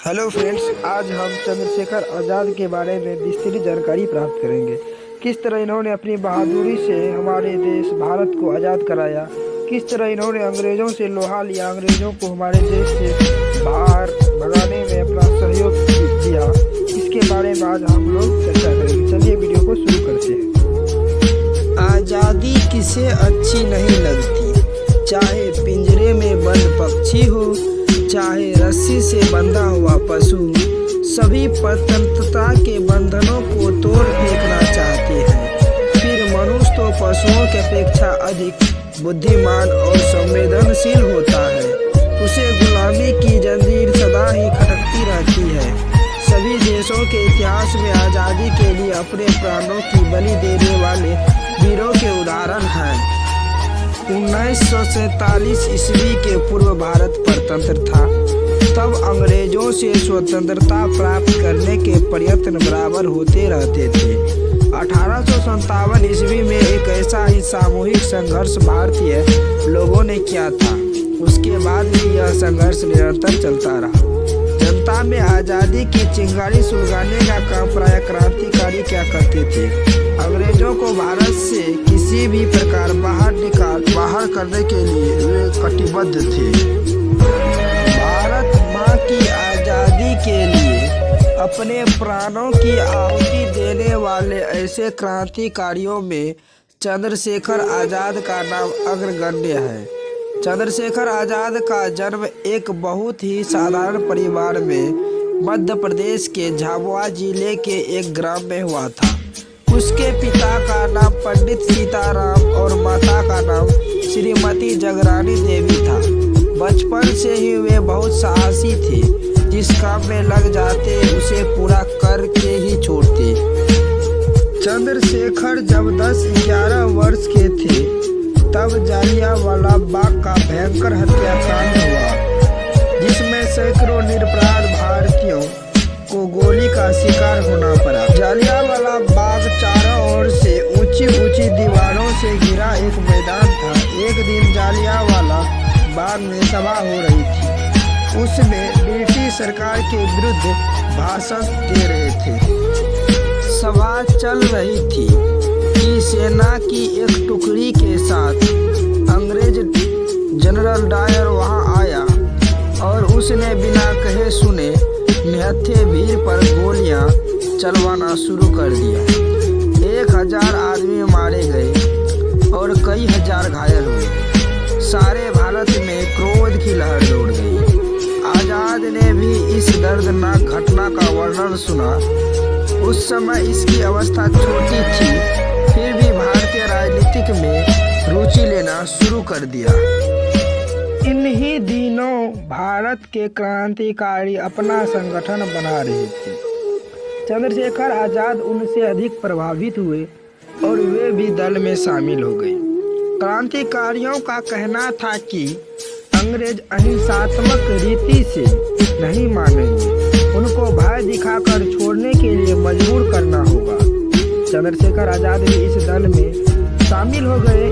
Hello friends, आज हम चंद्रशेखर आज़ाद के बारे में विस्तृत जानकारी प्राप्त करेंगे। किस तरह इन्होंने अपनी बहादुरी से हमारे देश भारत को आज़ाद कराया, किस तरह इन्होंने अंग्रेज़ों से लोहा लिया, अंग्रेज़ों को हमारे देश से बाहर भगाने में अपना सहयोग दिया। इसके बारे में आज हम लोग चर्चा करेंगे। चलिए वीडियो को शुरू करते हैं। आज़ादी किसे अच्छी नहीं लगती, चाहे पिंजरे में बंद पक्षी हो, चाहे रस्सी से बंधा हुआ पशु। सभी स्वतंत्रता के बंधनों को तोड़ फेंकना चाहते हैं। फिर मनुष्य तो पशुओं की अपेक्षा अधिक बुद्धिमान और संवेदनशील होता है। उसे गुलामी की जंजीर सदा ही खटकती रहती है। सभी देशों के इतिहास में आज़ादी के लिए अपने प्राणों की बलि देने वाले वीरों के उदाहरण हैं। 1947 ईस्वी के पूर्व भारत परतंत्र था। तब अंग्रेजों से स्वतंत्रता प्राप्त करने के प्रयत्न बराबर होते रहते थे। 1857 ईस्वी में एक ऐसा ही सामूहिक संघर्ष भारतीय लोगों ने किया था। उसके बाद भी यह संघर्ष निरंतर चलता रहा। जनता में आज़ादी की चिंगारी सुलगाने का काम प्राय क्रांतिकारी क्या करते थे। अंग्रेजों को भारत से किसी भी प्रकार बाहर करने के लिए वे कटिबद्ध थे। भारत माँ की आज़ादी के लिए अपने प्राणों की आहुति देने वाले ऐसे क्रांतिकारियों में चंद्रशेखर आज़ाद का नाम अग्रगण्य है। चंद्रशेखर आज़ाद का जन्म एक बहुत ही साधारण परिवार में मध्य प्रदेश के झाबुआ जिले के एक ग्राम में हुआ था। उसके पिता का नाम पंडित सीताराम और माता का नाम श्रीमती जगरानी देवी था। बचपन से ही वे बहुत साहसी थे। जिस काम में लग जाते उसे पूरा करके ही छोड़ते। चंद्रशेखर जब 10-11 वर्ष के थे तब जालियांवाला बाग का भयंकर हत्याकांड हुआ, जिसमें सैकड़ों निरपराध भारतीयों को गोली का शिकार होना पड़ा। जालियांवाला बाग चारों ओर से ऊंची ऊंची दीवारों से घिरा एक मैदान था। एक दिन जालियांवाला बाग में सभा हो रही थी। उसमें ब्रिटिश सरकार के विरुद्ध भाषण दे रहे थे। सभा चल रही थी कि सेना की एक टुकड़ी के साथ अंग्रेज जनरल डायर वहां आया और उसने बिना कहे सुने निहत्थे भीड़ पर गोलियां चलवाना शुरू कर दिया। 1000 आदमी मारे गए और कई हजार घायल हुए। सारे भारत में क्रोध की लहर दौड़ गई। आज़ाद ने भी इस दर्दनाक घटना का वर्णन सुना। उस समय इसकी अवस्था छोटी थी, फिर भी भारतीय राजनीतिक में रुचि लेना शुरू कर दिया। इन्हीं दिनों भारत के क्रांतिकारी अपना संगठन बना रहे थे। चंद्रशेखर आज़ाद उनसे अधिक प्रभावित हुए और वे भी दल में शामिल हो गए। क्रांतिकारियों का कहना था कि अंग्रेज अहिंसात्मक रीति से नहीं मानेंगे, उनको भय दिखाकर छोड़ने के लिए मजबूर करना होगा। चंद्रशेखर आज़ाद भी इस दल में शामिल हो गए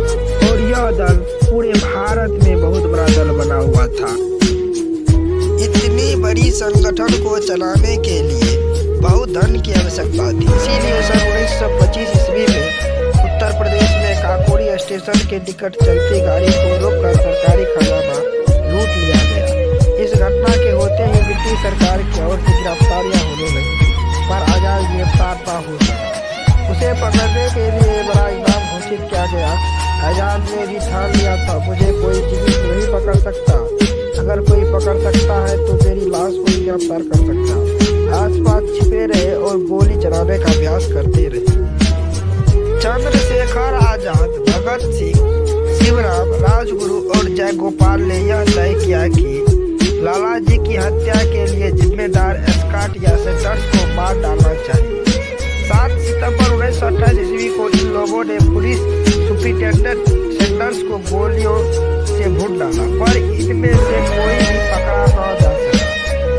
और यह दल पूरे भारत में बहुत बड़ा दल बना हुआ था। इतनी बड़ी संगठन को चलाने के लिए बहुत धन की आवश्यकता थी। इसीलिए सन 1925 ईस्वी में उत्तर प्रदेश में काकोरी स्टेशन के टिकट चलती गाड़ी को रोककर सरकारी खजाना लूट लिया गया। इस घटना के होते ही ब्रिटिश सरकार की ओर से गिरफ्तारियां होने लगी, पर आज़ाद गिरफ्तार न हो सका। उसे पकड़ने के लिए बड़ा इनाम घोषित किया गया। आज़ाद ने भी ठान लिया था, मुझे कोई जीवित नहीं पकड़ सकता। अगर कोई पकड़ सकता है तो मेरी लाश को ही गिरफ्तार कर सकता। आसपास छिपे रहे और गोली चलाने का अभ्यास करते रहे। चंद्रशेखर आज़ाद, भगत सिंह, शिवराम, राजगुरु और जयगोपाल ने यह तय किया कि लाला जी की हत्या के लिए जिम्मेदार स्कॉट या सेंडर्स को मार डालना चाहिए। 7 सितंबर 1928 ईस्वी को इन लोगों ने पुलिस सुपरिटेंडेंट सेंडर्स को गोलियों से भून डाला, पर इनमें से कोई भी पकड़ा न जा सका।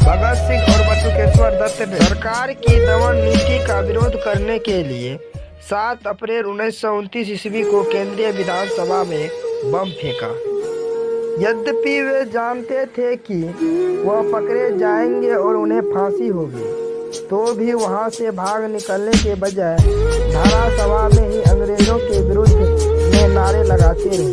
भगत सिंह और बटुकेश्वर दत्त ने सरकार की दमन नीति का विरोध करने के लिए 7 अप्रैल 1929 ईस्वी को केंद्रीय विधानसभा में बम फेंका। यद्यपि वे जानते थे कि वह पकड़े जाएंगे और उन्हें फांसी होगी, तो भी वहां से भाग निकलने के बजाय धारासभा में ही अंग्रेजों के विरुद्ध में नारे लगाते रहे।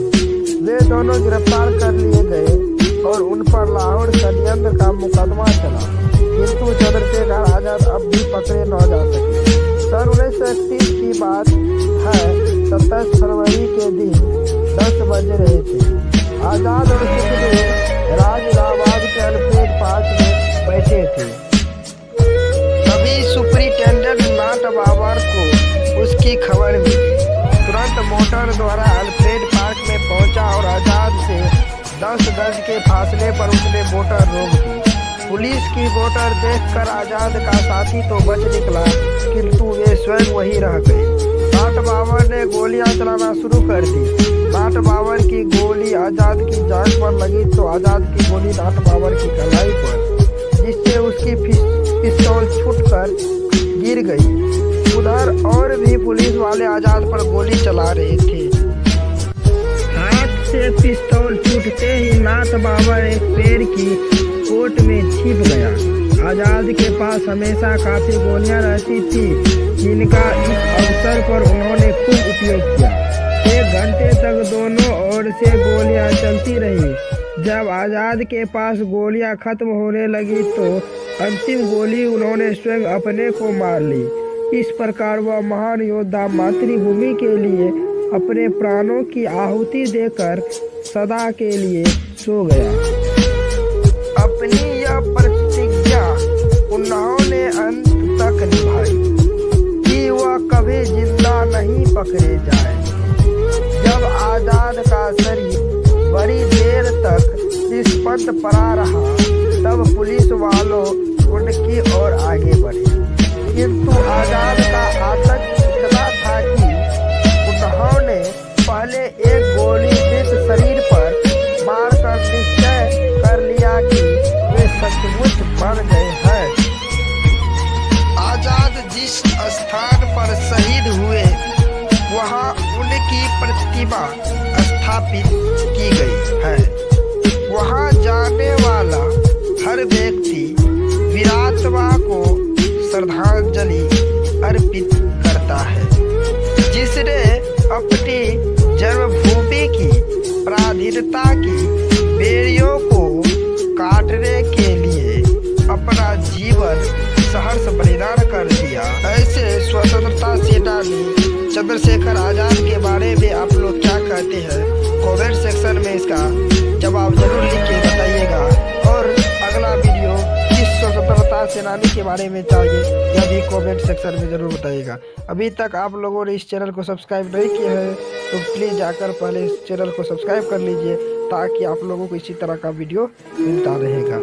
वे दोनों गिरफ्तार कर लिए गए और उन पर लाहौर षड्यंत्र का मुकदमा चला, किंतु चंद्रशेखर आजाद अब भी पकड़े न जा सके। सन 1931 की बात है। 27 फरवरी के दिन 10 बज रहे थे। आजाद और सुखदेव राज इलाहाबाद के अल्फ्रेड पार्क में बैठे थे। तभी सुपरिटेंडेंट नाट बाबर को उसकी खबर मिली। तुरंत मोटर द्वारा अल्फ्रेड पार्क में पहुंचा और आजाद से 10 गज के फासले पर उसने मोटर रोक दी। पुलिस की मोटर देखकर आजाद का साथी तो बच निकला, किंतु वे स्वयं वही रह गए। नाट बाबर ने गोलियां चलाना शुरू कर दी। नाट बाबर की गोली आजाद की जांघ पर लगी तो आजाद की गोली नाट बाबर की कलाई पर, जिससे उसकी पिस्तौल छूटकर गिर गई। उधर और भी पुलिस वाले आजाद पर गोली चला रहे थे। हाथ से पिस्तौल छूटते ही नाट बाबर एक पेड़ की कोट में छिप गया। आजाद के पास हमेशा काफी गोलियां रहती थी, जिनका इस अवसर पर उन्होंने खूब उपयोग किया। 1 घंटे तक दोनों ओर से गोलियां चलती रही। जब आजाद के पास गोलियां खत्म होने लगी तो अंतिम गोली उन्होंने स्वयं अपने को मार ली। इस प्रकार वह महान योद्धा मातृभूमि के लिए अपने प्राणों की आहुति देकर सदा के लिए सो गया। अपनी यह प्रतिज्ञा उन्होंने अंत तक निभाई कि वह कभी जिंदा नहीं पकड़े जाए। जब आजाद का शरीर बड़ी देर तक इस पथ पड़ा रहा, तब पुलिस वालों उनकी ओर आगे बढ़े, किंतु आजाद का आतंक इतना था कि उन्होंने पहले एक गोली इस शरीर पर मारकर निश्चय कर लिया कि वे सचमुच मर गए हैं। आजाद जिस स्थान पर शहीद हुए वहां उनकी प्रतिमा स्थापित की गई है। वहां जाने वाला हर व्यक्ति वीरात्मा को श्रद्धांजलि अर्पित करता है, जिसने अपनी जन्मभूमि की पराधीनता की बेड़ियों को काटने के लिए अपना जीवन सहर्ष बलिदान कर दिया। ऐसे स्वतंत्रता सेनानी चंद्रशेखर आजाद के बारे में आप लोग क्या कहते हैं? कमेंट सेक्शन में इसका जवाब जरूर लिख के बताइएगा। और अगला वीडियो किस स्वतंत्रता सेनानी के बारे में चाहिए यह भी कमेंट सेक्शन में जरूर बताइएगा। अभी तक आप लोगों ने इस चैनल को सब्सक्राइब नहीं किया है तो प्लीज़ जाकर पहले इस चैनल को सब्सक्राइब कर लीजिए, ताकि आप लोगों को इसी तरह का वीडियो मिलता रहेगा।